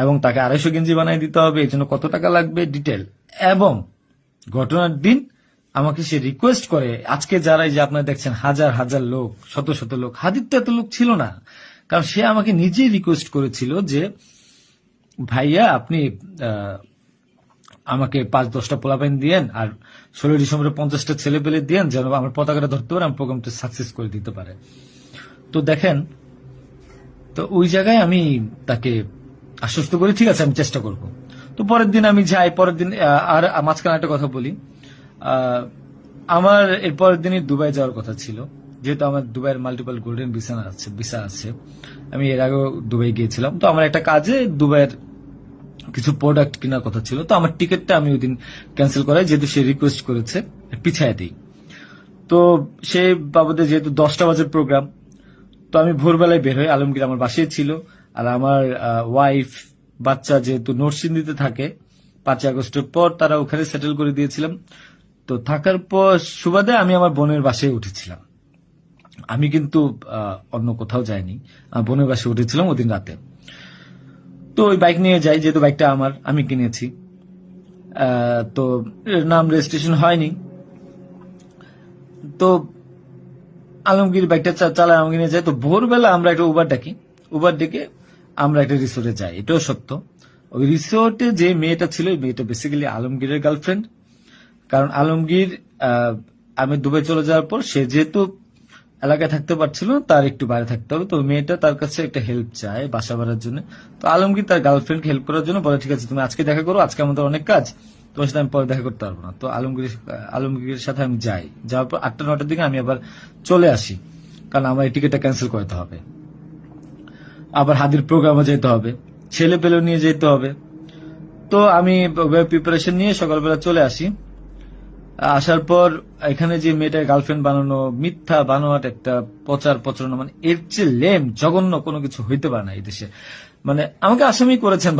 এবং তাকে 250 গেঞ্জি বানিয়ে দিতে হবে, এর জন্য কত টাকা লাগবে ডিটেল। এবং ঘটনার দিন আমাকে সে রিকোয়েস্ট করে, আজকে যারা এই যে আপনারা দেখছেন হাজার হাজার লোক, শত শত লোক, হাদির তো এত লোক ছিল না, কারণ সে আমাকে নিজেই রিকোয়েস্ট করেছিল যে ভাইয়া আপনি আমাকে 5-10টা পোলাপাইন দিয়েন, আর 16 ডিসেম্বরে 50টা ছেলে পেলে দিয়েন, যেন আমার পতাকাটা ধরতে পারে, আমি প্রোগ্রামটা সাকসেস করে দিতে পারে। তো দেখেন, তো ওই জায়গায় আমি তাকে আশ্বস্ত করি, ঠিক আছে আমি চেষ্টা করব। তো পরের দিন আমি যাই, পরের দিন আর মাঝখানে একটা কথা বলি, আমার এর পরের দিনই দুবাই যাওয়ার কথা ছিল, যেহেতু আমার দুবাইয়ের মাল্টিপল গোল্ডেন ভিসা আছে, আমি এর আগেও দুবাই গিয়েছিলাম। তো আমার একটা কাজে দুবাইয়ের কিছু প্রোডাক্ট কেনার কথা ছিল, তো আমার টিকিটটা আমি ওই দিন ক্যান্সেল করাই, যেহেতু সে রিকোয়েস্ট করেছে পিছায় দিই। তো সে বাবদে যেহেতু 10টা বাজে প্রোগ্রাম, তো আমি ভোরবেলায় বের হই, আলমগীর আমার বাসায় ছিল, আর আমার ওয়াইফ বাচ্চা যেহেতু নরসিংদীতে থাকে, 5 আগস্টের পর তারা ওখানে সেটেল করে দিয়েছিলাম। তো থাকার পর সুবাদে আমি আমার বোনের বাসায় উঠেছিলাম, আমি কিন্তু অন্য কোথাও যাইনি, আমার বোনের বাসায় উঠেছিলাম ওদিন রাতে। তো ওই বাইক নিয়ে যাই, যেহেতু বাইকটা আমি কিনেছি, তো এর নাম রেজিস্ট্রেশন হয়নি। তো আলমগীর বাইকটা চালায়, আমাকে নিয়ে যায়। তো ভোরবেলা আমরা একটা উবার ডেকে আমরা একটা রিসোর্টে যাই, এটাও সত্য। ওই রিসোর্টে যে মেয়েটা ছিল, ওই মেয়েটা বেসিক্যালি আলমগীরের গার্লফ্রেন্ড। কারণ আলমগীর আমি দুবাই চলে যাওয়ার পর সে যেহেতু এলাকায় থাকতে পারছিল না, তার একটু বাইরে থাকতে হবে, তো মেয়েটা তার কাছে একটা হেল্প চায় বাসা ভাড়ার জন্য। তো আলমগীর তার গার্লফ্রেন্ডকে হেল্প করার জন্য বলে, ঠিক আছে তুমি আজকে দেখা করো, আজকে আমাদের অনেক কাজ, তোমার সাথে আমি পরে দেখা করতে পারবো না। তো আলমগীরের সাথে আমি যাই, যাওয়ার পর 8টা-9টার দিকে আমি আবার চলে আসি, কারণ আমার এই টিকিটটা ক্যান্সেল করতে হবে, আবার হাদির প্রোগ্রামে যেতে হবে, ছেলে পেলেও নিয়ে যেতে হবে। তো আমি প্রিপারেশন নিয়ে সকালবেলা চলে আসি। আসার পর এখানে যে মেয়েটার গার্লফ্রেন্ড বানানো, মিথ্যা বানোয়াট একটা প্রচারণা, মানে এর চেয়ে লেম জঘন্য কোনো কিছু হইতে পারে না এই দেশে। মানে আমাকে আসামি করেছেন